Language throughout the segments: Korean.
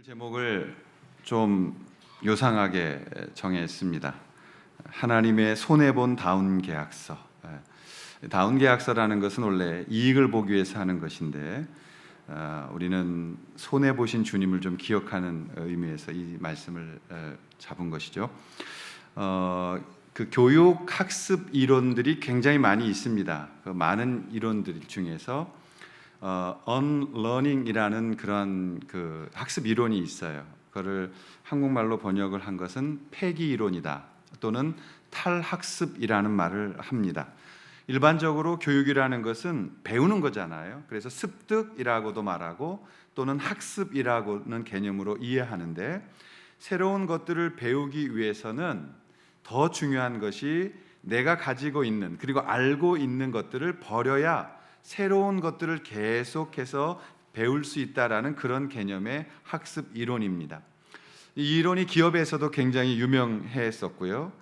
제목을 좀 요상하게 정했습니다. 하나님의 손해본 다운 계약서. 다운 계약서라는 것은 원래 이익을 보기 위해서 하는 것인데 우리는 손해 보신 주님을 좀 기억하는 의미에서 이 말씀을 잡은 것이죠. 그 교육 학습 이론들이 굉장히 많이 있습니다. 그 많은 이론들 중에서 unlearning이라는 그런 그 학습 이론이 있어요. 그거를 한국말로 번역을 한 것은 폐기 이론이다 또는 탈학습이라는 말을 합니다. 일반적으로 교육이라는 것은 배우는 거잖아요. 그래서 습득이라고도 말하고 또는 학습이라고는 개념으로 이해하는데, 새로운 것들을 배우기 위해서는 더 중요한 것이 내가 가지고 있는 그리고 알고 있는 것들을 버려야 새로운 것들을 계속해서 배울 수 있다라는 그런 개념의 학습 이론입니다. 이 이론이 기업에서도 굉장히 유명했었고요.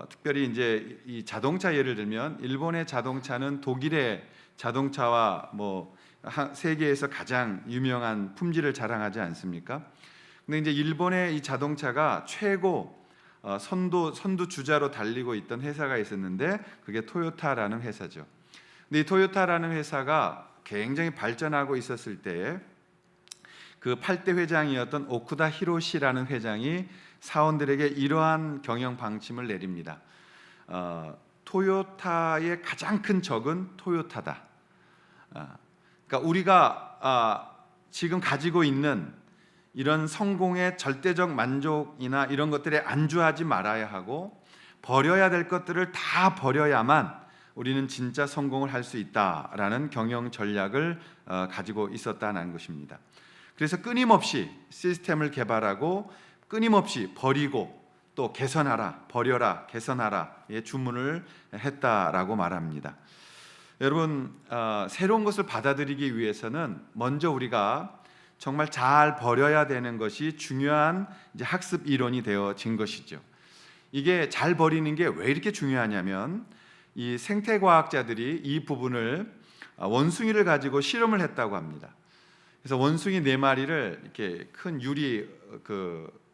특별히 이제 이 자동차 예를 들면 일본의 자동차는 독일의 자동차와 세계에서 가장 유명한 품질을 자랑하지 않습니까? 근데 이제 일본의 이 자동차가 최고 선두 주자로 달리고 있던 회사가 있었는데 그게 토요타라는 회사죠. 근데 이 토요타라는 회사가 굉장히 발전하고 있었을 때에 그 8대 회장이었던 오쿠다 히로시라는 회장이 사원들에게 이러한 경영 방침을 내립니다. 토요타의 가장 큰 적은 토요타다. 그러니까 우리가 지금 가지고 있는 이런 성공의 절대적 만족이나 이런 것들에 안주하지 말아야 하고 버려야 될 것들을 다 버려야만 우리는 진짜 성공을 할 수 있다라는 경영 전략을 가지고 있었다는 것입니다. 그래서 끊임없이 시스템을 개발하고 끊임없이 버리고 또 개선하라, 버려라, 개선하라의 주문을 했다라고 말합니다. 여러분, 새로운 것을 받아들이기 위해서는 먼저 우리가 정말 잘 버려야 되는 것이 중요한 이제 학습 이론이 되어진 것이죠. 이게 잘 버리는 게 왜 이렇게 중요하냐면, 이 생태과학자들이 이 부분을 원숭이를 가지고 실험을 했다고 합니다. 그래서 원숭이 4마리를 이렇게 큰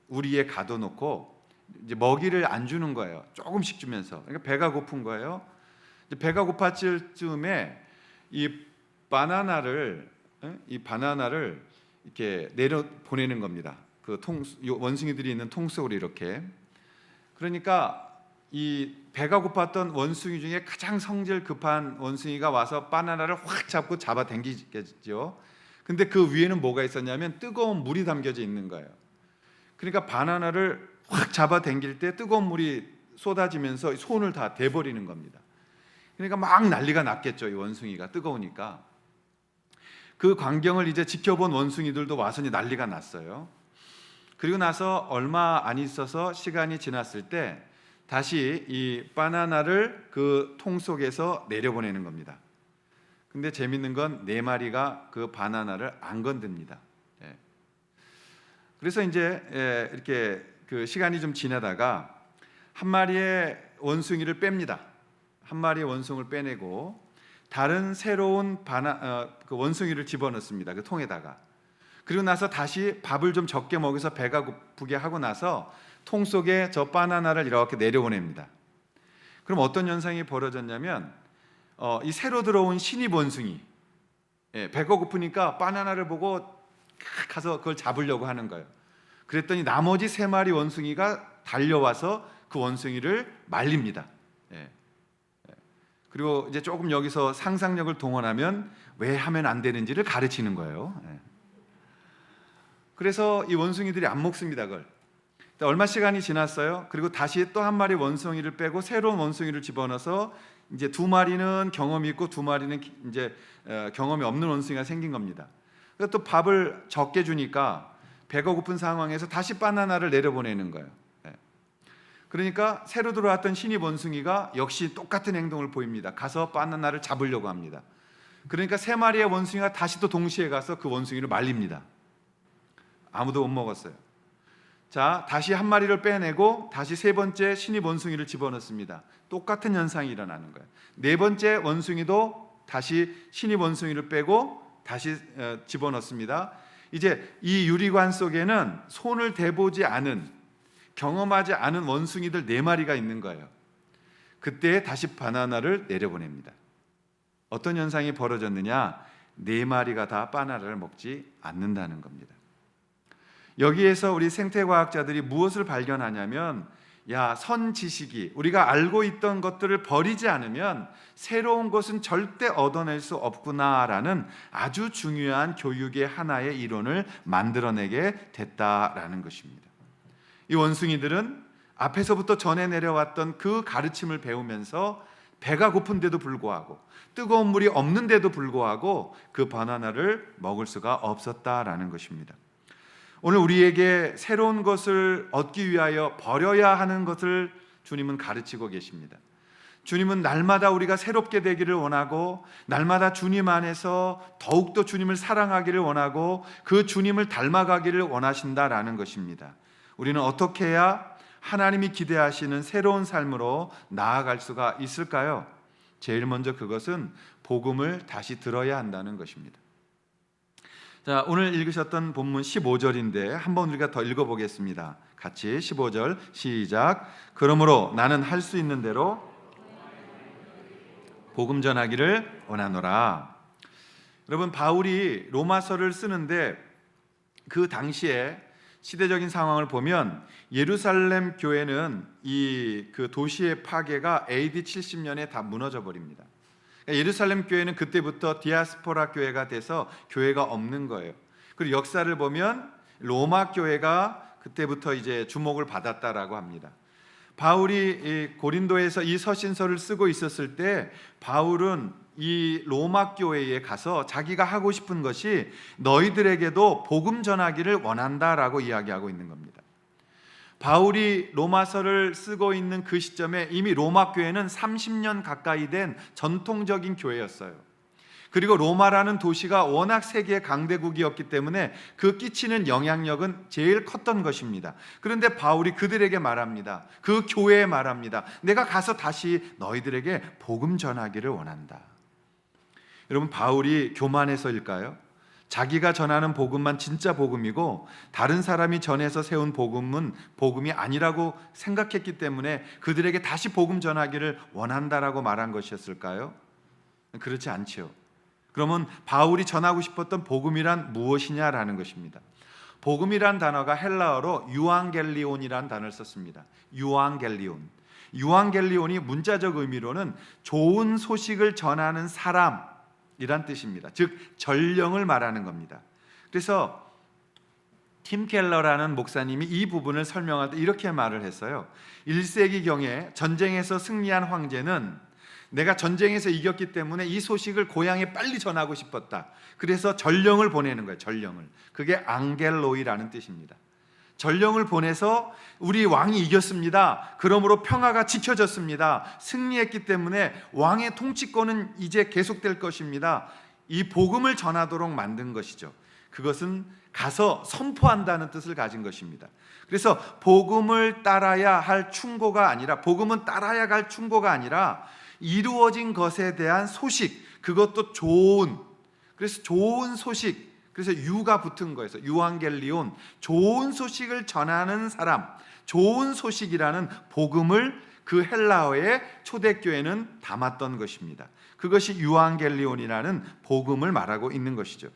우리에 가둬놓고 이제 먹이를 안 주는 거예요. 조금씩 주면서. 그러니까 배가 고픈 거예요. 배가 고팠을 즈음에 이 바나나를 이렇게 내려 보내는 겁니다. 그 원숭이들이 있는 통 속으로 이렇게. 그러니까 이 배가 고팠던 원숭이 중에 가장 성질 급한 원숭이가 와서 바나나를 확 잡고 잡아 당기겠죠. 근데 그 위에는 뭐가 있었냐면 뜨거운 물이 담겨져 있는 거예요. 그러니까 바나나를 확 잡아 당길 때 뜨거운 물이 쏟아지면서 손을 다 대버리는 겁니다. 그러니까 막 난리가 났겠죠. 이 원숭이가 뜨거우니까. 그 광경을 이제 지켜본 원숭이들도 와서 난리가 났어요. 그리고 나서 얼마 안 있어서 시간이 지났을 때 다시 이 바나나를 그 통 속에서 내려보내는 겁니다. 근데 재밌는 건 4마리가 그 바나나를 안 건듭니다. 그래서 이제 이렇게 그 시간이 좀 지나다가 한 마리의 원숭이를 뺍니다. 한 마리의 원숭이를 빼내고 다른 새로운 그 원숭이를 집어넣습니다. 그 통에다가. 그리고 나서 다시 밥을 좀 적게 먹여서 배가 고프게 하고 나서 통 속에 저 바나나를 이렇게 내려보냅니다. 그럼 어떤 현상이 벌어졌냐면 이 새로 들어온 신입 원숭이, 배가 고프니까 바나나를 보고 가서 그걸 잡으려고 하는 거예요. 그랬더니 나머지 3마리 원숭이가 달려와서 그 원숭이를 말립니다. 그리고 이제 조금 여기서 상상력을 동원하면 왜 하면 안 되는지를 가르치는 거예요. 그래서 이 원숭이들이 안 먹습니다. 그걸. 얼마 시간이 지났어요. 그리고 다시 또 한 마리 원숭이를 빼고 새로운 원숭이를 집어넣어서 이제 2마리는 경험이 있고 2마리는 이제 경험이 없는 원숭이가 생긴 겁니다. 그래서 또 밥을 적게 주니까 배가 고픈 상황에서 다시 바나나를 내려보내는 거예요. 그러니까 새로 들어왔던 신입 원숭이가 역시 똑같은 행동을 보입니다. 가서 바나나를 잡으려고 합니다. 그러니까 3마리의 원숭이가 다시 또 동시에 가서 그 원숭이를 말립니다. 아무도 못 먹었어요. 자, 다시 한 마리를 빼내고 다시 3번째 신입 원숭이를 집어넣습니다. 똑같은 현상이 일어나는 거예요. 4번째 원숭이도 다시 신입 원숭이를 빼고 다시 집어넣습니다. 이제 이 유리관 속에는 손을 대보지 않은, 경험하지 않은 원숭이들 4마리가 있는 거예요. 그때 다시 바나나를 내려보냅니다. 어떤 현상이 벌어졌느냐? 4마리가 다 바나나를 먹지 않는다는 겁니다. 여기에서 우리 생태과학자들이 무엇을 발견하냐면, 선지식이, 우리가 알고 있던 것들을 버리지 않으면 새로운 것은 절대 얻어낼 수 없구나라는 아주 중요한 교육의 하나의 이론을 만들어내게 됐다라는 것입니다. 이 원숭이들은 앞에서부터 전해 내려왔던 그 가르침을 배우면서 배가 고픈데도 불구하고, 뜨거운 물이 없는데도 불구하고 그 바나나를 먹을 수가 없었다라는 것입니다. 오늘 우리에게 새로운 것을 얻기 위하여 버려야 하는 것을 주님은 가르치고 계십니다. 주님은 날마다 우리가 새롭게 되기를 원하고, 날마다 주님 안에서 더욱더 주님을 사랑하기를 원하고, 그 주님을 닮아가기를 원하신다라는 것입니다. 우리는 어떻게 해야 하나님이 기대하시는 새로운 삶으로 나아갈 수가 있을까요? 제일 먼저 그것은 복음을 다시 들어야 한다는 것입니다. 자, 오늘 읽으셨던 본문 15절인데 한번 우리가 더 읽어보겠습니다. 같이 15절 시작. 그러므로 나는 할 수 있는 대로 복음 전하기를 원하노라. 여러분, 바울이 로마서를 쓰는데 그 당시에 시대적인 상황을 보면 예루살렘 교회는 그 도시의 파괴가 AD 70년에 다 무너져 버립니다. 예루살렘 교회는 그때부터 디아스포라 교회가 돼서 교회가 없는 거예요. 그리고 역사를 보면 로마 교회가 그때부터 이제 주목을 받았다라고 합니다. 바울이 고린도에서 이 서신서를 쓰고 있었을 때 바울은 이 로마 교회에 가서 자기가 하고 싶은 것이 너희들에게도 복음 전하기를 원한다라고 이야기하고 있는 겁니다. 바울이 로마서를 쓰고 있는 그 시점에 이미 로마 교회는 30년 가까이 된 전통적인 교회였어요. 그리고 로마라는 도시가 워낙 세계 강대국이었기 때문에 그 끼치는 영향력은 제일 컸던 것입니다. 그런데 바울이 그들에게 말합니다. 그 교회에 말합니다. 내가 가서 다시 너희들에게 복음 전하기를 원한다. 여러분, 바울이 교만해서일까요? 자기가 전하는 복음만 진짜 복음이고 다른 사람이 전해서 세운 복음은 복음이 아니라고 생각했기 때문에 그들에게 다시 복음 전하기를 원한다라고 말한 것이었을까요? 그렇지 않죠. 그러면 바울이 전하고 싶었던 복음이란 무엇이냐라는 것입니다. 복음이란 단어가 헬라어로 유앙겔리온이라는 단어를 썼습니다. 유앙겔리온. 유앙겔리온이 문자적 의미로는 좋은 소식을 전하는 사람 이란 뜻입니다. 즉 전령을 말하는 겁니다. 그래서 팀 켈러라는 목사님이 이 부분을 설명할 때 이렇게 말을 했어요. 1세기경에 전쟁에서 승리한 황제는 내가 전쟁에서 이겼기 때문에 이 소식을 고향에 빨리 전하고 싶었다. 그래서 전령을 보내는 거예요. 전령을. 그게 앙겔로이라는 뜻입니다. 전령을 보내서 우리 왕이 이겼습니다. 그러므로 평화가 지켜졌습니다. 승리했기 때문에 왕의 통치권은 이제 계속될 것입니다. 이 복음을 전하도록 만든 것이죠. 그것은 가서 선포한다는 뜻을 가진 것입니다. 그래서 복음을 따라야 할 충고가 아니라, 복음은 따라야 할 충고가 아니라 이루어진 것에 대한 소식, 그것도 좋은, 그래서 좋은 소식, 그래서 유가 붙은 거에서 유앙겔리온, 좋은 소식을 전하는 사람, 좋은 소식이라는 복음을 그 헬라어의 초대교회는 담았던 것입니다. 그것이 유앙겔리온이라는 복음을 말하고 있는 것이죠.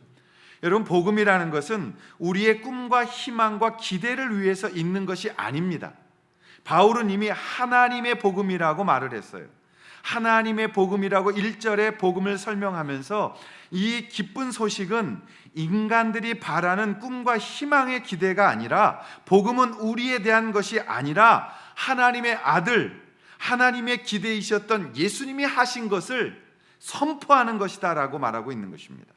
여러분, 복음이라는 것은 우리의 꿈과 희망과 기대를 위해서 있는 것이 아닙니다. 바울은 이미 하나님의 복음이라고 말을 했어요. 하나님의 복음이라고 1절에 복음을 설명하면서 이 기쁜 소식은 인간들이 바라는 꿈과 희망의 기대가 아니라, 복음은 우리에 대한 것이 아니라 하나님의 아들, 하나님의 기대이셨던 예수님이 하신 것을 선포하는 것이다 라고 말하고 있는 것입니다.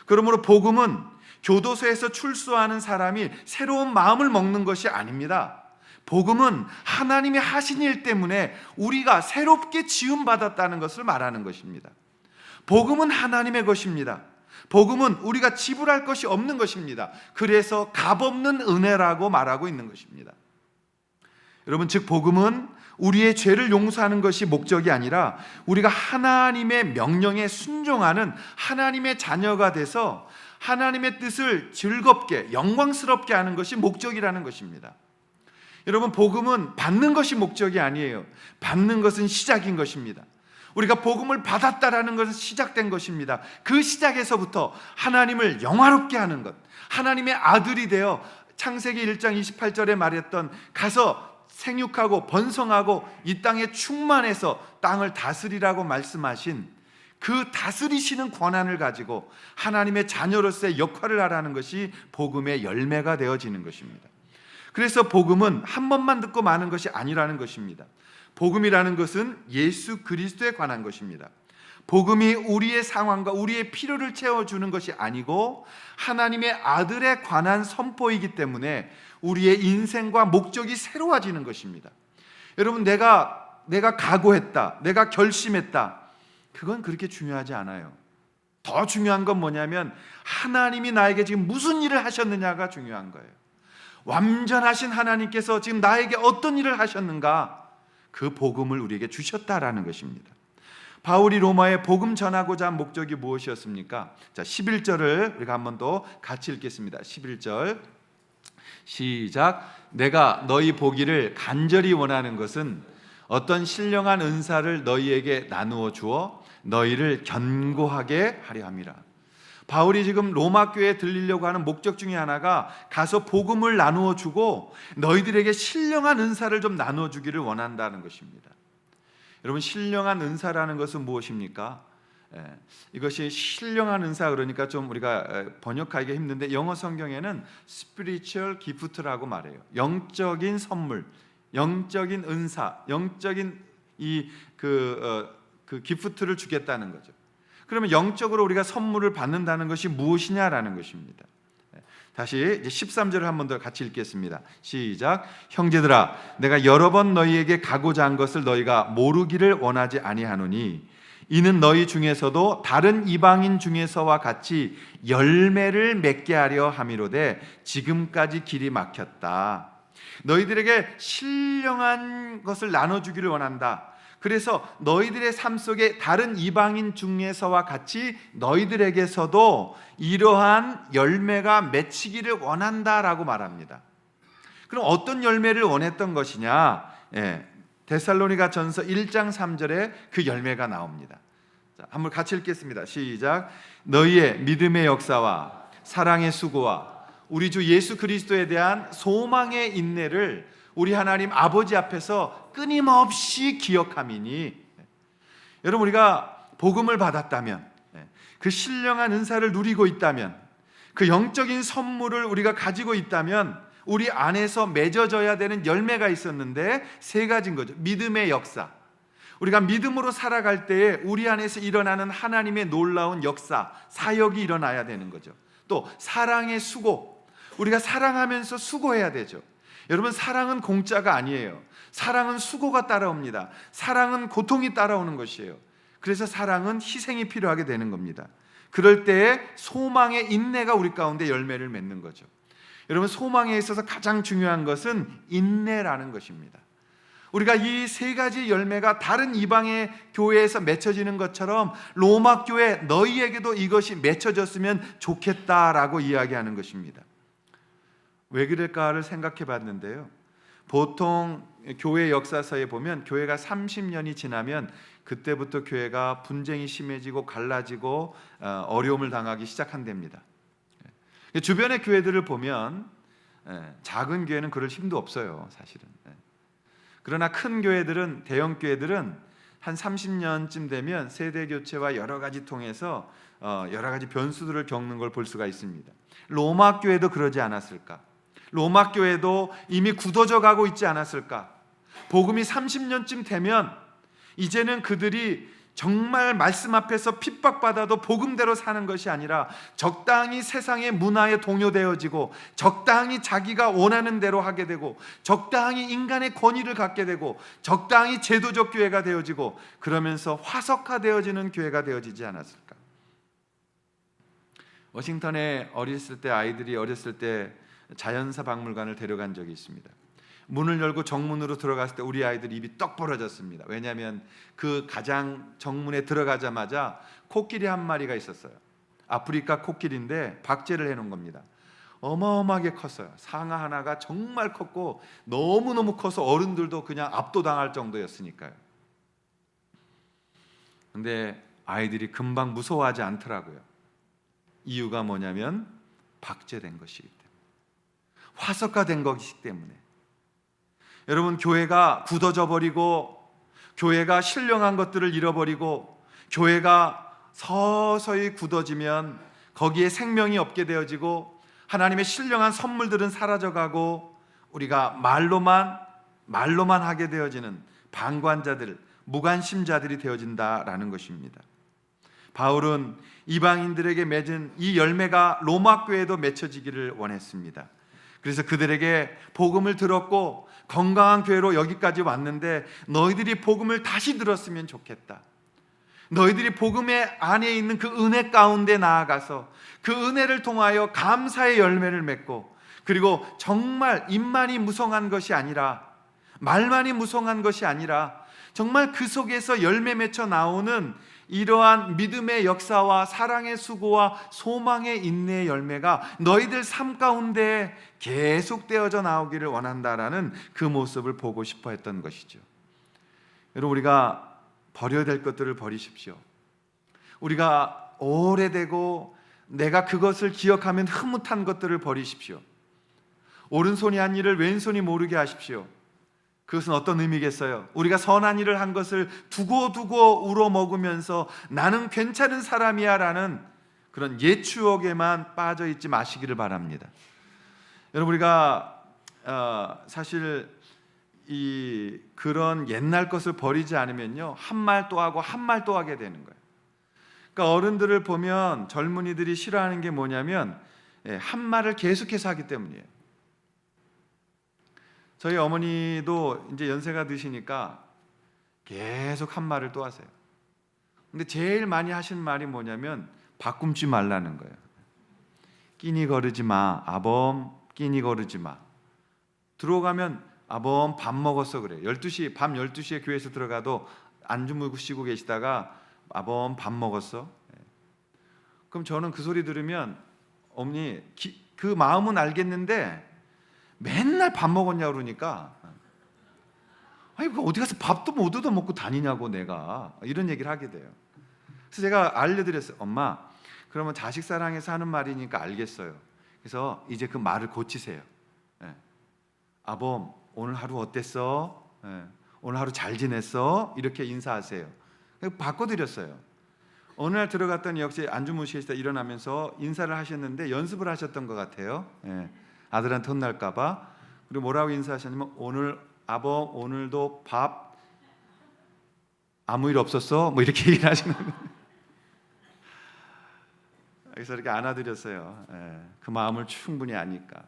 그러므로 복음은 교도소에서 출소하는 사람이 새로운 마음을 먹는 것이 아닙니다. 복음은 하나님이 하신 일 때문에 우리가 새롭게 지음받았다는 것을 말하는 것입니다. 복음은 하나님의 것입니다. 복음은 우리가 지불할 것이 없는 것입니다. 그래서 값없는 은혜라고 말하고 있는 것입니다. 여러분, 즉 복음은 우리의 죄를 용서하는 것이 목적이 아니라 우리가 하나님의 명령에 순종하는 하나님의 자녀가 돼서 하나님의 뜻을 즐겁게 영광스럽게 하는 것이 목적이라는 것입니다. 여러분, 복음은 받는 것이 목적이 아니에요. 받는 것은 시작인 것입니다. 우리가 복음을 받았다라는 것은 시작된 것입니다. 그 시작에서부터 하나님을 영화롭게 하는 것, 하나님의 아들이 되어 창세기 1장 28절에 말했던 가서 생육하고 번성하고 이 땅에 충만해서 땅을 다스리라고 말씀하신 그 다스리시는 권한을 가지고 하나님의 자녀로서의 역할을 하라는 것이 복음의 열매가 되어지는 것입니다. 그래서 복음은 한 번만 듣고 마는 것이 아니라는 것입니다. 복음이라는 것은 예수 그리스도에 관한 것입니다. 복음이 우리의 상황과 우리의 필요를 채워주는 것이 아니고 하나님의 아들에 관한 선포이기 때문에 우리의 인생과 목적이 새로워지는 것입니다. 여러분, 내가 각오했다, 내가 결심했다, 그건 그렇게 중요하지 않아요. 더 중요한 건 뭐냐면 하나님이 나에게 지금 무슨 일을 하셨느냐가 중요한 거예요. 완전하신 하나님께서 지금 나에게 어떤 일을 하셨는가, 그 복음을 우리에게 주셨다라는 것입니다. 바울이 로마에 복음 전하고자 한 목적이 무엇이었습니까? 자, 11절을 우리가 한 번 더 같이 읽겠습니다. 11절 시작. 내가 너희 보기를 간절히 원하는 것은 어떤 신령한 은사를 너희에게 나누어 주어 너희를 견고하게 하려 함이라. 바울이 지금 로마 교회에 들리려고 하는 목적 중에 하나가 가서 복음을 나누어 주고 너희들에게 신령한 은사를 좀 나누어 주기를 원한다는 것입니다. 여러분, 신령한 은사라는 것은 무엇입니까? 이것이 신령한 은사, 그러니까 좀 우리가 번역하기가 힘든데 영어 성경에는 spiritual gift라고 말해요. 영적인 선물, 영적인 은사, 영적인 그 기프트를 주겠다는 거죠. 그러면 영적으로 우리가 선물을 받는다는 것이 무엇이냐라는 것입니다. 다시 13절을 한 번 더 같이 읽겠습니다. 시작. 형제들아, 내가 여러 번 너희에게 가고자 한 것을 너희가 모르기를 원하지 아니하노니 이는 너희 중에서도 다른 이방인 중에서와 같이 열매를 맺게 하려 함이로되 지금까지 길이 막혔다. 너희들에게 신령한 것을 나눠주기를 원한다. 그래서 너희들의 삶 속에 다른 이방인 중에서와 같이 너희들에게서도 이러한 열매가 맺히기를 원한다라고 말합니다. 그럼 어떤 열매를 원했던 것이냐? 데살로니가 전서 1장 3절에 그 열매가 나옵니다. 자, 한번 같이 읽겠습니다. 시작. 너희의 믿음의 역사와 사랑의 수고와 우리 주 예수 그리스도에 대한 소망의 인내를 우리 하나님 아버지 앞에서 끊임없이 기억함이니. 여러분, 우리가 복음을 받았다면, 그 신령한 은사를 누리고 있다면, 그 영적인 선물을 우리가 가지고 있다면 우리 안에서 맺어져야 되는 열매가 있었는데 세 가지인 거죠. 믿음의 역사, 우리가 믿음으로 살아갈 때에 우리 안에서 일어나는 하나님의 놀라운 역사, 사역이 일어나야 되는 거죠. 또 사랑의 수고, 우리가 사랑하면서 수고해야 되죠. 여러분, 사랑은 공짜가 아니에요. 사랑은 수고가 따라옵니다. 사랑은 고통이 따라오는 것이에요. 그래서 사랑은 희생이 필요하게 되는 겁니다. 그럴 때에 소망의 인내가 우리 가운데 열매를 맺는 거죠. 여러분, 소망에 있어서 가장 중요한 것은 인내라는 것입니다. 우리가 이 세 가지 열매가 다른 이방의 교회에서 맺혀지는 것처럼 로마 교회 너희에게도 이것이 맺혀졌으면 좋겠다라고 이야기하는 것입니다. 왜 그럴까를 생각해 봤는데요, 보통 교회 역사서에 보면 교회가 30년이 지나면 그때부터 교회가 분쟁이 심해지고 갈라지고 어려움을 당하기 시작한답니다. 주변의 교회들을 보면 작은 교회는 그럴 힘도 없어요, 사실은. 그러나 큰 교회들은, 대형 교회들은 한 30년쯤 되면 세대 교체와 여러 가지 통해서 여러 가지 변수들을 겪는 걸 볼 수가 있습니다. 로마 교회도 그러지 않았을까? 로마 교회도 이미 굳어져 가고 있지 않았을까? 복음이 30년쯤 되면 이제는 그들이 정말 말씀 앞에서 핍박받아도 복음대로 사는 것이 아니라 적당히 세상의 문화에 동요되어지고 적당히 자기가 원하는 대로 하게 되고 적당히 인간의 권위를 갖게 되고 적당히 제도적 교회가 되어지고 그러면서 화석화되어지는 교회가 되어지지 않았을까? 워싱턴에 아이들이 어렸을 때 자연사 박물관을 데려간 적이 있습니다. 문을 열고 정문으로 들어갔을 때 우리 아이들 입이 떡 벌어졌습니다. 왜냐하면 그 가장 정문에 들어가자마자 코끼리 한 마리가 있었어요. 아프리카 코끼리인데 박제를 해놓은 겁니다. 어마어마하게 컸어요. 상아 하나가 정말 컸고 너무너무 커서 어른들도 그냥 압도당할 정도였으니까요. 근데 아이들이 금방 무서워하지 않더라고요. 이유가 뭐냐면 박제된 것이기 때문에, 화석화된 것이기 때문에. 여러분, 교회가 굳어져 버리고 교회가 신령한 것들을 잃어버리고 교회가 서서히 굳어지면 거기에 생명이 없게 되어지고 하나님의 신령한 선물들은 사라져가고 우리가 말로만 하게 되어지는 방관자들, 무관심자들이 되어진다라는 것입니다. 바울은 이방인들에게 맺은 이 열매가 로마 교회에도 맺혀지기를 원했습니다. 그래서 그들에게 복음을 들었고 건강한 교회로 여기까지 왔는데 너희들이 복음을 다시 들었으면 좋겠다. 너희들이 복음의 안에 있는 그 은혜 가운데 나아가서 그 은혜를 통하여 감사의 열매를 맺고, 그리고 정말 입만이 무성한 것이 아니라, 말만이 무성한 것이 아니라 정말 그 속에서 열매 맺혀 나오는 이러한 믿음의 역사와 사랑의 수고와 소망의 인내의 열매가 너희들 삶 가운데 계속되어져 나오기를 원한다라는 그 모습을 보고 싶어 했던 것이죠. 여러분, 우리가 버려야 될 것들을 버리십시오. 우리가 오래되고 내가 그것을 기억하면 흐뭇한 것들을 버리십시오. 오른손이 한 일을 왼손이 모르게 하십시오. 그것은 어떤 의미겠어요? 우리가 선한 일을 한 것을 두고두고 우러먹으면서 나는 괜찮은 사람이야 라는 그런 옛 추억에만 빠져 있지 마시기를 바랍니다. 여러분, 우리가 사실 그런 옛날 것을 버리지 않으면요, 한 말 또 하고 한 말 또 하게 되는 거예요. 그러니까 어른들을 보면 젊은이들이 싫어하는 게 뭐냐면 한 말을 계속해서 하기 때문이에요. 저희 어머니도 이제 연세가 드시니까 계속 한 말을 또 하세요. 근데 제일 많이 하시는 말이 뭐냐면 바꿈지 말라는 거예요. 끼니 거르지 마, 아범 끼니 거르지 마. 들어가면 아범 밥 먹었어 그래. 밤 12시에 교회에서 들어가도 안 주무시고 계시다가 아범 밥 먹었어. 그럼 저는 그 소리 들으면 어머니 그 마음은 알겠는데 맨날 밥 먹었냐고 그러니까, 아니 어디 가서 밥도 못 얻어 먹고 다니냐고 내가, 이런 얘기를 하게 돼요. 그래서 제가 알려드렸어요. 엄마, 그러면 자식 사랑해서 하는 말이니까 알겠어요. 그래서 이제 그 말을 고치세요. 아범 오늘 하루 어땠어? 오늘 하루 잘 지냈어? 이렇게 인사하세요. 바꿔드렸어요. 어느 날 들어갔더니 역시 안 주무시다 일어나면서 인사를 하셨는데 연습을 하셨던 것 같아요. 아들한테 혼날까봐. 그리고 뭐라고 인사하셨냐면, 오늘 아범 오늘도 밥 아무 일 없었어? 뭐 이렇게 얘기를 하시는 거예요. 그래서 이렇게 안아드렸어요. 그 마음을 충분히 아니까.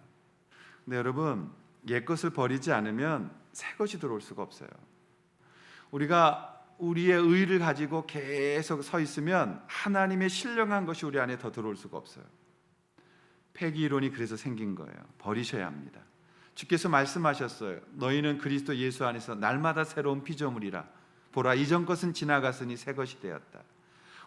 근데 여러분, 옛 것을 버리지 않으면 새 것이 들어올 수가 없어요. 우리가 우리의 의를 가지고 계속 서 있으면 하나님의 신령한 것이 우리 안에 더 들어올 수가 없어요. 폐기 이론이 그래서 생긴 거예요. 버리셔야 합니다. 주께서 말씀하셨어요. 너희는 그리스도 예수 안에서 날마다 새로운 피조물이라. 보라, 이전 것은 지나갔으니 새 것이 되었다.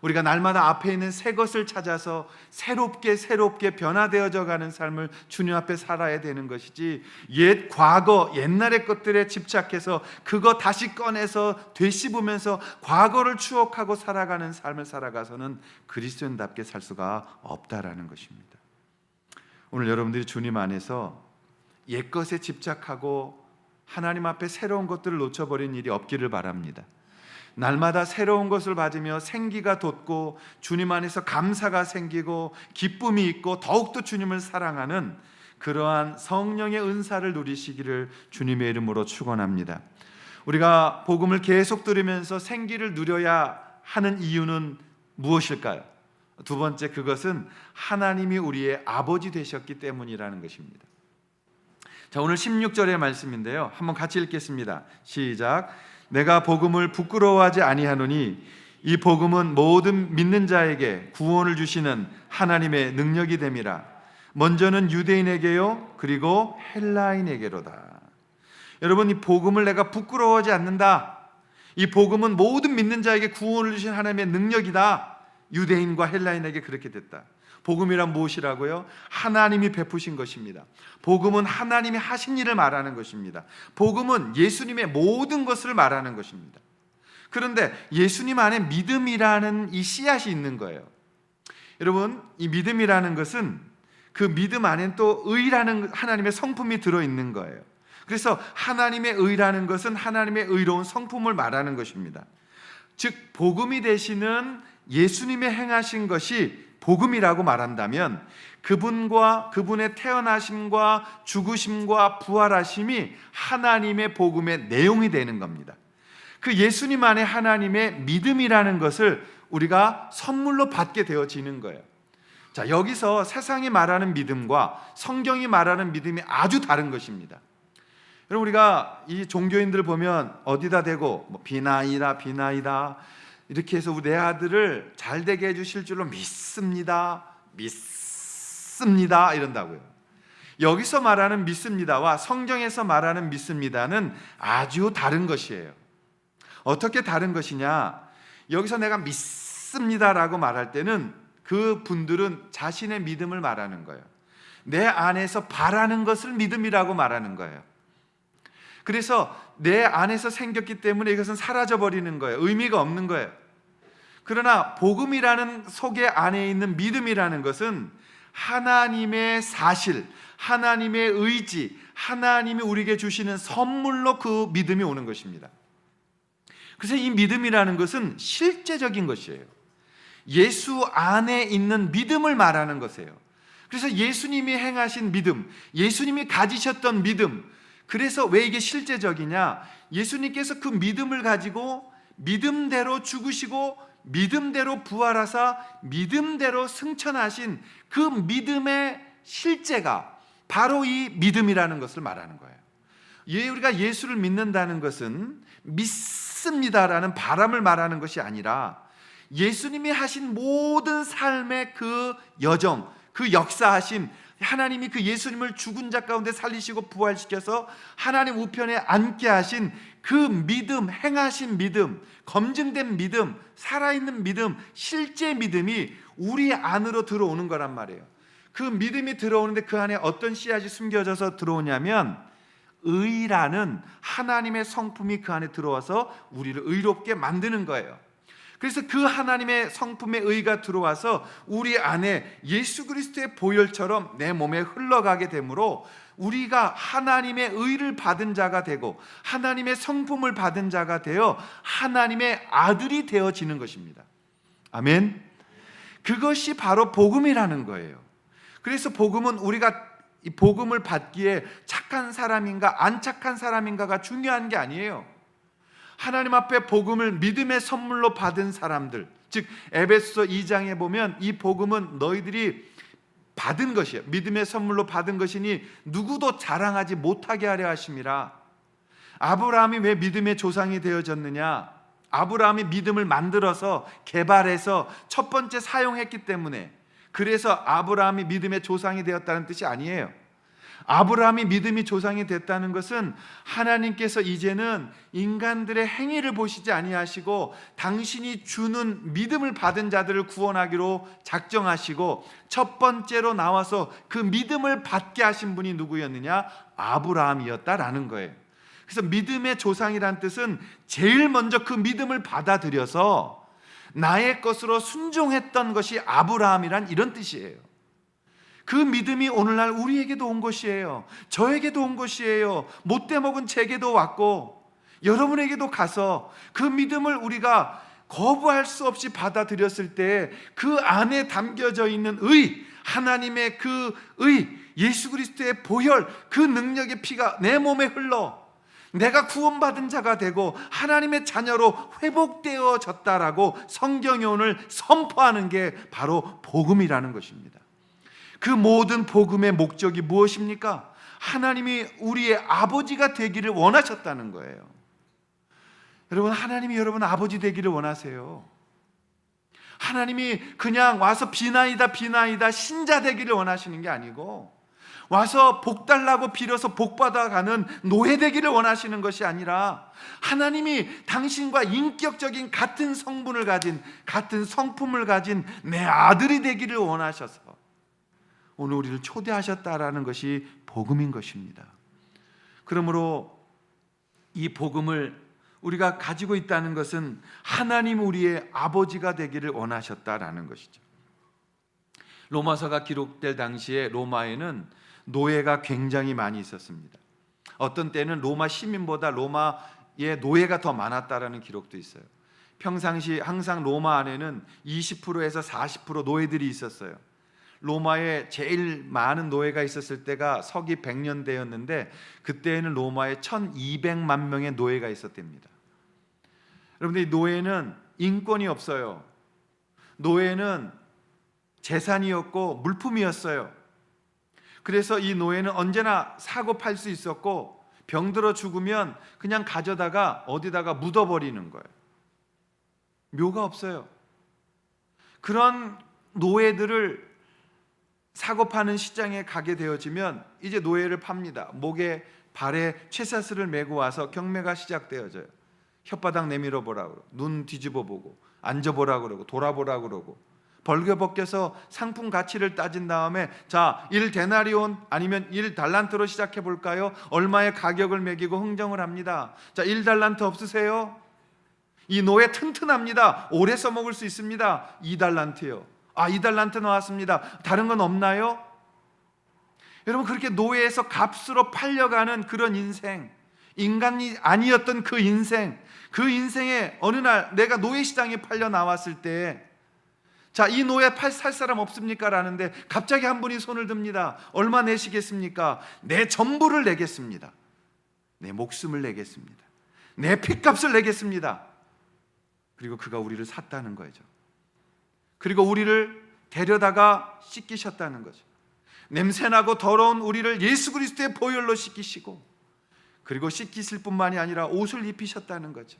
우리가 날마다 앞에 있는 새 것을 찾아서 새롭게 변화되어져 가는 삶을 주님 앞에 살아야 되는 것이지, 옛날의 것들에 집착해서 그거 다시 꺼내서 되씹으면서 과거를 추억하고 살아가는 삶을 살아가서는 그리스도인답게 살 수가 없다라는 것입니다. 오늘 여러분들이 주님 안에서 옛것에 집착하고 하나님 앞에 새로운 것들을 놓쳐버린 일이 없기를 바랍니다. 날마다 새로운 것을 받으며 생기가 돋고 주님 안에서 감사가 생기고 기쁨이 있고 더욱더 주님을 사랑하는 그러한 성령의 은사를 누리시기를 주님의 이름으로 축원합니다. 우리가 복음을 계속 들으면서 생기를 누려야 하는 이유는 무엇일까요? 두 번째, 그것은 하나님이 우리의 아버지 되셨기 때문이라는 것입니다. 자, 오늘 16절의 말씀인데요, 한번 같이 읽겠습니다. 시작. 내가 복음을 부끄러워하지 아니하노니 이 복음은 모든 믿는 자에게 구원을 주시는 하나님의 능력이 됨이라. 먼저는 유대인에게요, 그리고 헬라인에게로다. 여러분, 이 복음을 내가 부끄러워하지 않는다. 이 복음은 모든 믿는 자에게 구원을 주신 하나님의 능력이다. 유대인과 헬라인에게 그렇게 됐다. 복음이란 무엇이라고요? 하나님이 베푸신 것입니다. 복음은 하나님이 하신 일을 말하는 것입니다. 복음은 예수님의 모든 것을 말하는 것입니다. 그런데 예수님 안에 믿음이라는 이 씨앗이 있는 거예요. 여러분, 이 믿음이라는 것은 그 믿음 안에는 또 의라는 하나님의 성품이 들어있는 거예요. 그래서 하나님의 의라는 것은 하나님의 의로운 성품을 말하는 것입니다. 즉 복음이 되시는 예수님의 행하신 것이 복음이라고 말한다면 그분과 그분의 태어나심과 죽으심과 부활하심이 하나님의 복음의 내용이 되는 겁니다. 그 예수님 안에 하나님의 믿음이라는 것을 우리가 선물로 받게 되어지는 거예요. 자, 여기서 세상이 말하는 믿음과 성경이 말하는 믿음이 아주 다른 것입니다. 여러분, 우리가 이 종교인들 보면 어디다 대고 비나이다 이렇게 해서 우리 내 아들을 잘 되게 해주실 줄로 믿습니다 이런다고요. 여기서 말하는 믿습니다와 성경에서 말하는 믿습니다는 아주 다른 것이에요. 어떻게 다른 것이냐? 여기서 내가 믿습니다라고 말할 때는 그 분들은 자신의 믿음을 말하는 거예요. 내 안에서 바라는 것을 믿음이라고 말하는 거예요. 그래서 내 안에서 생겼기 때문에 이것은 사라져버리는 거예요. 의미가 없는 거예요. 그러나 복음이라는 속에 안에 있는 믿음이라는 것은 하나님의 사실, 하나님의 의지, 하나님이 우리에게 주시는 선물로 그 믿음이 오는 것입니다. 그래서 이 믿음이라는 것은 실제적인 것이에요. 예수 안에 있는 믿음을 말하는 것이에요. 그래서 예수님이 행하신 믿음, 예수님이 가지셨던 믿음, 그래서 왜 이게 실제적이냐? 예수님께서 그 믿음을 가지고 믿음대로 죽으시고 믿음대로 부활하사 믿음대로 승천하신 그 믿음의 실제가 바로 이 믿음이라는 것을 말하는 거예요. 우리가 예수를 믿는다는 것은 믿습니다라는 바람을 말하는 것이 아니라 예수님이 하신 모든 삶의 그 여정, 그 역사하심, 하나님이 그 예수님을 죽은 자 가운데 살리시고 부활시켜서 하나님 우편에 앉게 하신 그 믿음, 행하신 믿음, 검증된 믿음, 살아있는 믿음, 실제 믿음이 우리 안으로 들어오는 거란 말이에요. 그 믿음이 들어오는데 그 안에 어떤 씨앗이 숨겨져서 들어오냐면 의라는 하나님의 성품이 그 안에 들어와서 우리를 의롭게 만드는 거예요. 그래서 그 하나님의 성품의 의가 들어와서 우리 안에 예수 그리스도의 보혈처럼 내 몸에 흘러가게 되므로 우리가 하나님의 의를 받은 자가 되고 하나님의 성품을 받은 자가 되어 하나님의 아들이 되어지는 것입니다. 아멘. 그것이 바로 복음이라는 거예요. 그래서 복음은 우리가 이 복음을 받기에 착한 사람인가 안 착한 사람인가가 중요한 게 아니에요. 하나님 앞에 복음을 믿음의 선물로 받은 사람들, 즉 에베소서 2장에 보면 이 복음은 너희들이 받은 것이에요. 믿음의 선물로 받은 것이니 누구도 자랑하지 못하게 하려 하심이라. 아브라함이 왜 믿음의 조상이 되어졌느냐? 아브라함이 믿음을 만들어서 개발해서 첫 번째 사용했기 때문에, 그래서 아브라함이 믿음의 조상이 되었다는 뜻이 아니에요. 아브라함이 믿음이 조상이 됐다는 것은 하나님께서 이제는 인간들의 행위를 보시지 아니하시고 당신이 주는 믿음을 받은 자들을 구원하기로 작정하시고 첫 번째로 나와서 그 믿음을 받게 하신 분이 누구였느냐? 아브라함이었다라는 거예요. 그래서 믿음의 조상이란 뜻은 제일 먼저 그 믿음을 받아들여서 나의 것으로 순종했던 것이 아브라함이란 이런 뜻이에요. 그 믿음이 오늘날 우리에게도 온 것이에요. 저에게도 온 것이에요. 못돼 먹은 제게도 왔고 여러분에게도 가서 그 믿음을 우리가 거부할 수 없이 받아들였을 때 그 안에 담겨져 있는 의, 하나님의 그 의, 예수 그리스도의 보혈, 그 능력의 피가 내 몸에 흘러 내가 구원받은 자가 되고 하나님의 자녀로 회복되어졌다라고 성경이 오늘 선포하는 게 바로 복음이라는 것입니다. 그 모든 복음의 목적이 무엇입니까? 하나님이 우리의 아버지가 되기를 원하셨다는 거예요. 여러분, 하나님이 여러분 아버지 되기를 원하세요. 하나님이 그냥 와서 비나이다 신자 되기를 원하시는 게 아니고 와서 복 달라고 빌어서 복 받아가는 노예 되기를 원하시는 것이 아니라 하나님이 당신과 인격적인 같은 성분을 가진, 같은 성품을 가진 내 아들이 되기를 원하셔서 오늘 우리를 초대하셨다라는 것이 복음인 것입니다. 그러므로 이 복음을 우리가 가지고 있다는 것은 하나님 우리의 아버지가 되기를 원하셨다라는 것이죠. 로마서가 기록될 당시에 로마에는 노예가 굉장히 많이 있었습니다. 어떤 때는 로마 시민보다 로마의 노예가 더 많았다라는 기록도 있어요. 평상시 항상 로마 안에는 20%에서 40% 노예들이 있었어요. 로마에 제일 많은 노예가 있었을 때가 서기 100년대였는데 그때에는 로마에 1200만 명의 노예가 있었답니다. 여러분들, 이 노예는 인권이 없어요. 노예는 재산이었고 물품이었어요. 그래서 이 노예는 언제나 사고 팔 수 있었고 병들어 죽으면 그냥 가져다가 어디다가 묻어버리는 거예요. 묘가 없어요. 그런 노예들을 사고 파는 시장에 가게 되어지면 이제 노예를 팝니다. 목에 발에 쇠사슬을 메고 와서 경매가 시작되어져요. 혓바닥 내밀어 보라 그러고, 눈 뒤집어 보고, 앉아보라 그러고, 돌아보라 그러고, 벌거벗겨서 상품 가치를 따진 다음에 자, 1데나리온 아니면 1달란트로 시작해 볼까요? 얼마의 가격을 매기고 흥정을 합니다. 자, 1달란트 없으세요? 이 노예 튼튼합니다. 오래 써먹을 수 있습니다. 2달란트요. 아, 2달란트 나왔습니다. 다른 건 없나요? 여러분, 그렇게 노예에서 값으로 팔려가는 그런 인생, 인간이 아니었던 그 인생에 어느 날 내가 노예 시장에 팔려 나왔을 때, 자, 이 노예 살 사람 없습니까? 라는데 갑자기 한 분이 손을 듭니다. 얼마 내시겠습니까? 내 전부를 내겠습니다. 내 목숨을 내겠습니다. 내 핏값을 내겠습니다. 그리고 그가 우리를 샀다는 거죠. 그리고 우리를 데려다가 씻기셨다는 거죠. 냄새나고 더러운 우리를 예수 그리스도의 보혈로 씻기시고, 그리고 씻기실 뿐만이 아니라 옷을 입히셨다는 거죠.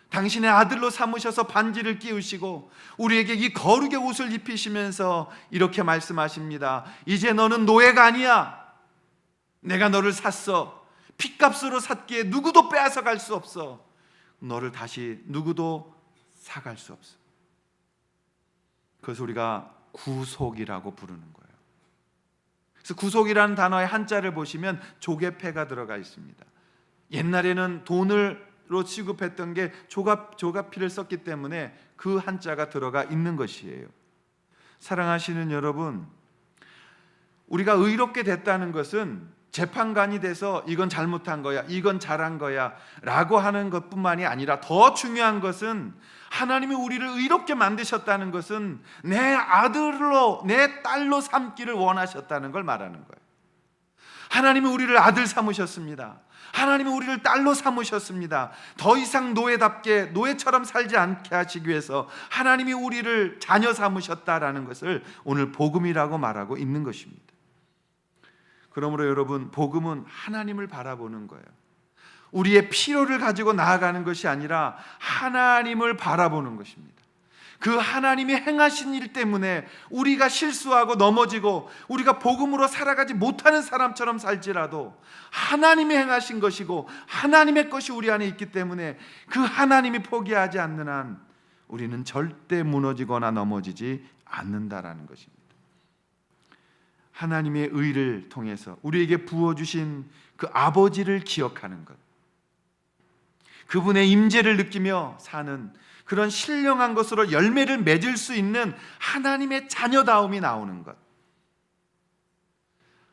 당신의 아들로 삼으셔서 반지를 끼우시고 우리에게 이 거룩의 옷을 입히시면서 이렇게 말씀하십니다. 이제 너는 노예가 아니야. 내가 너를 샀어. 핏값으로 샀기에 누구도 빼앗아 갈 수 없어. 너를 다시 누구도 사갈 수 없어. 그래서 우리가 구속이라고 부르는 거예요. 그래서 구속이라는 단어의 한자를 보시면 조개패가 들어가 있습니다. 옛날에는 돈으로 취급했던 게 조가피를 썼기 때문에 그 한자가 들어가 있는 것이에요. 사랑하시는 여러분, 우리가 의롭게 됐다는 것은 재판관이 돼서 이건 잘못한 거야, 이건 잘한 거야 라고 하는 것뿐만이 아니라 더 중요한 것은 하나님이 우리를 의롭게 만드셨다는 것은 내 아들로, 내 딸로 삼기를 원하셨다는 걸 말하는 거예요. 하나님이 우리를 아들 삼으셨습니다. 하나님이 우리를 딸로 삼으셨습니다. 더 이상 노예답게 노예처럼 살지 않게 하시기 위해서 하나님이 우리를 자녀 삼으셨다라는 것을 오늘 복음이라고 말하고 있는 것입니다. 그러므로 여러분, 복음은 하나님을 바라보는 거예요. 우리의 필요를 가지고 나아가는 것이 아니라 하나님을 바라보는 것입니다. 그 하나님이 행하신 일 때문에 우리가 실수하고 넘어지고 우리가 복음으로 살아가지 못하는 사람처럼 살지라도 하나님이 행하신 것이고 하나님의 것이 우리 안에 있기 때문에 그 하나님이 포기하지 않는 한 우리는 절대 무너지거나 넘어지지 않는다라는 것입니다. 하나님의 의를 통해서 우리에게 부어주신 그 아버지를 기억하는 것, 그분의 임재를 느끼며 사는 그런 신령한 것으로 열매를 맺을 수 있는 하나님의 자녀다움이 나오는 것,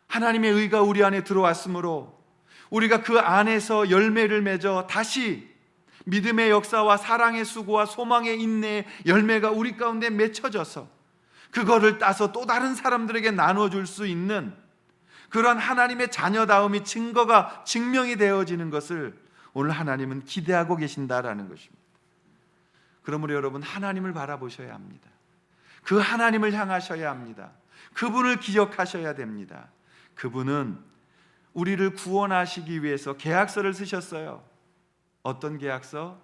하나님의 의가 우리 안에 들어왔으므로 우리가 그 안에서 열매를 맺어 다시 믿음의 역사와 사랑의 수고와 소망의 인내의 열매가 우리 가운데 맺혀져서 그거를 따서 또 다른 사람들에게 나눠줄 수 있는 그런 하나님의 자녀다움이 증명이 되어지는 것을 오늘 하나님은 기대하고 계신다라는 것입니다. 그러므로 여러분, 하나님을 바라보셔야 합니다. 그 하나님을 향하셔야 합니다. 그분을 기억하셔야 됩니다. 그분은 우리를 구원하시기 위해서 계약서를 쓰셨어요. 어떤 계약서?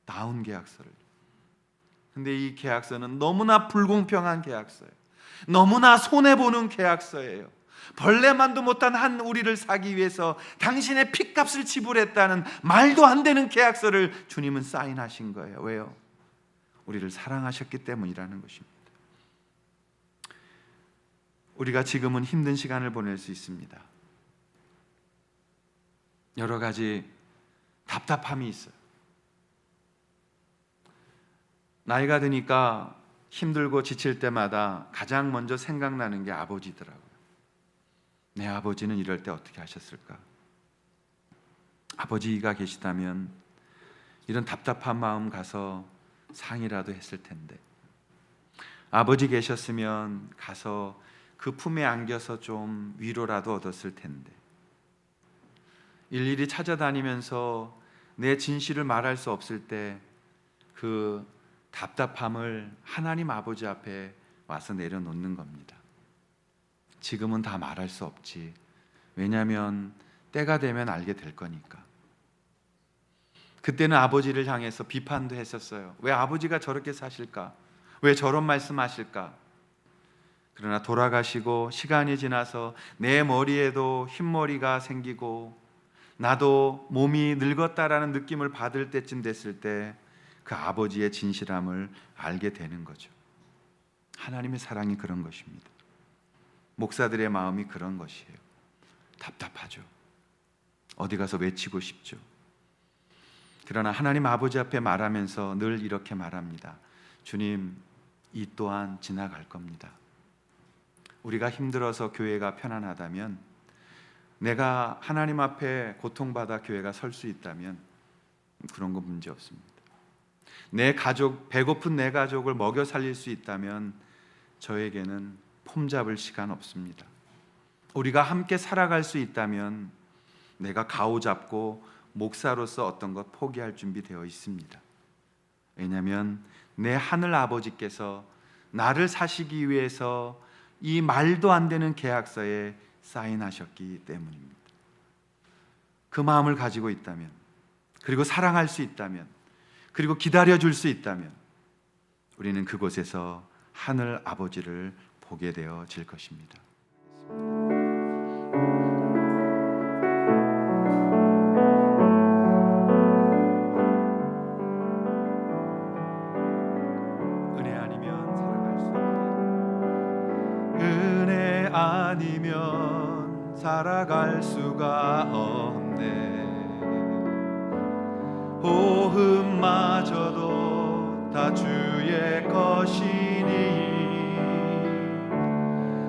다운 계약서를. 근데 이 계약서는 너무나 불공평한 계약서예요. 너무나 손해보는 계약서예요. 벌레만도 못한 한 우리를 사기 위해서 당신의 핏값을 지불했다는 말도 안 되는 계약서를 주님은 사인하신 거예요. 왜요? 우리를 사랑하셨기 때문이라는 것입니다. 우리가 지금은 힘든 시간을 보낼 수 있습니다. 여러 가지 답답함이 있어요. 나이가 드니까 힘들고 지칠 때마다 가장 먼저 생각나는 게 아버지더라고요. 내 아버지는 이럴 때 어떻게 하셨을까? 아버지가 계시다면 이런 답답한 마음 가서 상이라도 했을 텐데, 아버지 계셨으면 가서 그 품에 안겨서 좀 위로라도 얻었을 텐데, 일일이 찾아다니면서 내 진실을 말할 수 없을 때 그 답답함을 하나님 아버지 앞에 와서 내려놓는 겁니다. 지금은 다 말할 수 없지. 왜냐하면 때가 되면 알게 될 거니까. 그때는 아버지를 향해서 비판도 했었어요. 왜 아버지가 저렇게 사실까? 왜 저런 말씀하실까? 그러나 돌아가시고 시간이 지나서 내 머리에도 흰머리가 생기고 나도 몸이 늙었다라는 느낌을 받을 때쯤 됐을 때 그 아버지의 진실함을 알게 되는 거죠. 하나님의 사랑이 그런 것입니다. 목사들의 마음이 그런 것이에요. 답답하죠. 어디 가서 외치고 싶죠. 그러나 하나님 아버지 앞에 말하면서 늘 이렇게 말합니다. 주님, 이 또한 지나갈 겁니다. 우리가 힘들어서 교회가 편안하다면, 내가 하나님 앞에 고통받아 교회가 설 수 있다면 그런 거 문제 없습니다. 내 가족, 배고픈 내 가족을 먹여 살릴 수 있다면 저에게는 폼 잡을 시간 없습니다. 우리가 함께 살아갈 수 있다면 내가 가오 잡고 목사로서 어떤 것 포기할 준비되어 있습니다. 왜냐하면 내 하늘 아버지께서 나를 사시기 위해서 이 말도 안 되는 계약서에 사인하셨기 때문입니다. 그 마음을 가지고 있다면, 그리고 사랑할 수 있다면, 그리고 기다려줄 수 있다면 우리는 그곳에서 하늘 아버지를 보게 되어질 것입니다. 은혜 아니면 살아갈 수 없네. 은혜 아니면 살아갈 수가 없네. 호흡마저도 다 주의 것이니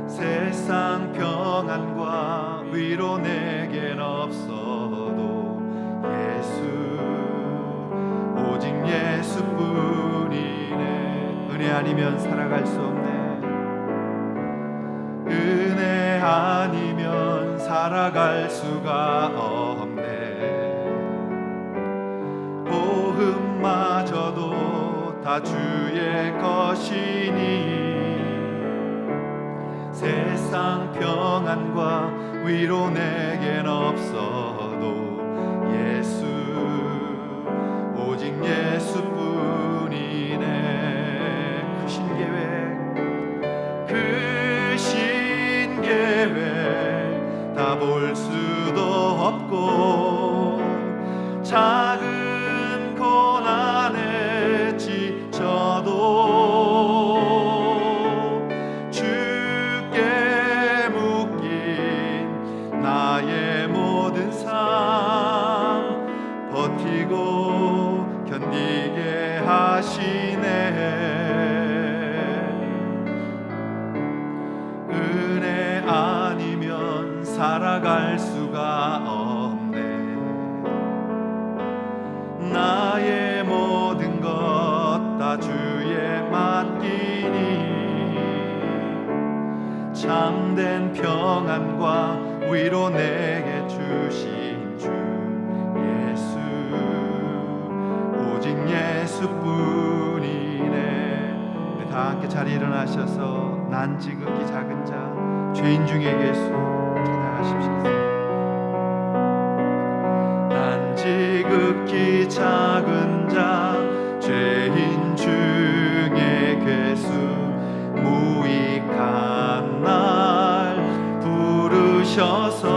세상 평안과 위로 내겐 없어도 예수, 오직 예수뿐이네. 은혜 아니면 살아갈 수 없네. 은혜 아니면 살아갈 수가 없네. 호흡마저도 다 주의 것이니 세상 평안과 위로 내겐 없어도 예수, 오직 예수뿐이네. 그 신계획, 그 신계획 다 볼 수도 없고 작은 고난에 지쳐도 주께 묶인 나의 모든 삶 버티고 견디게 하시네. 은혜 아니면 살아갈 수가 없네. 나의 모든 것 다 주에 맡기니 참된 평안과 위로 내게 주신 주 예수, 오직 예수뿐이네. 우리 다 함께 자리에 일어나셔서 난 지극히 작은 자 죄인 중에 예수 찬양하십시오. 난 지극히 작은 자 죄인 중에 괴수 무익한 날 불 부르셔서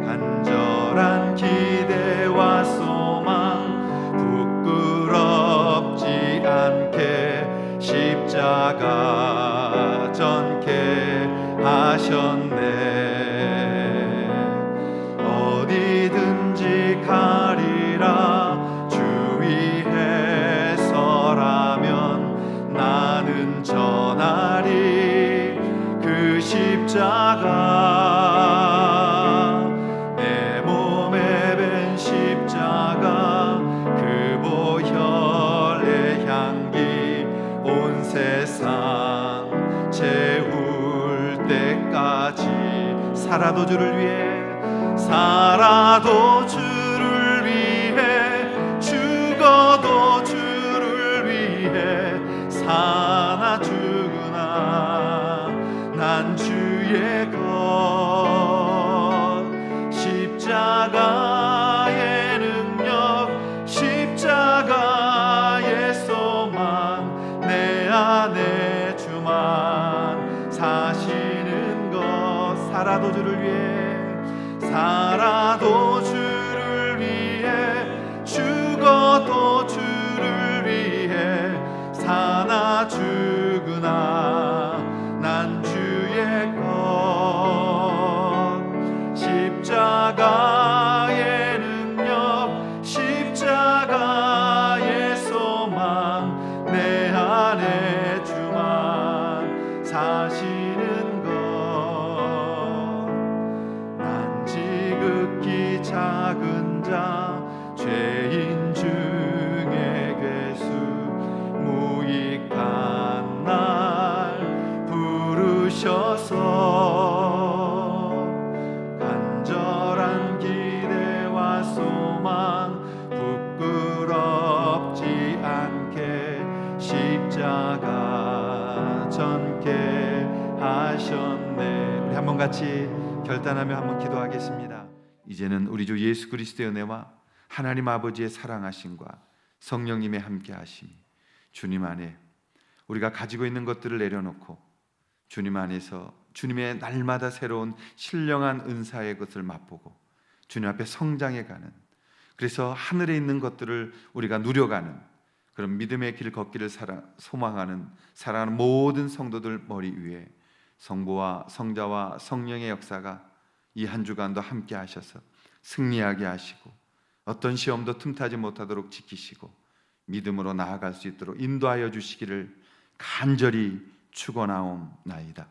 간절한 기대와 소망 부끄럽지 않게 십자가 전케 하셨네. 어디든지 가리라 주 위에 서라면 나는 전하리 그 십자가. 내 몸에 밴 십자가 그 보혈의 향기 온 세상 채울 때까지 살아도 주를 위해 살아도 주를 위해 죽어도 주를 위해 사나 죽으나 난 주의 것. 십자가의 능력 십자가의 소망 내 안에 주만 사시는 것. 살아도 주를 위해 살아도 주를 위해 죽어도 주를 위해 사나 죽으나 난 주의 것. 십자가의 능력 십자가의 소망 내 안에 주만 사시는 것. 난 지극히 작은 자 죄인 중에 괴수 무익한 날 부르셔서 간절한 기대와 소망 부끄럽지 않게 십자가 전케 하셨네. 우리 한번 같이 결단하며 한번 기도하겠습니다. 이제는 우리 주 예수 그리스도의 은혜와 하나님 아버지의 사랑하심과 성령님의 함께하심이 주님 안에 우리가 가지고 있는 것들을 내려놓고 주님 안에서 주님의 날마다 새로운 신령한 은사의 것을 맛보고 주님 앞에 성장해가는, 그래서 하늘에 있는 것들을 우리가 누려가는 그런 믿음의 길 걷기를 소망하는 사랑하는 모든 성도들 머리 위에 성부와 성자와 성령의 역사가 이 한 주간도 함께 하셔서 승리하게 하시고 어떤 시험도 틈타지 못하도록 지키시고 믿음으로 나아갈 수 있도록 인도하여 주시기를 간절히 축원하옵나이다.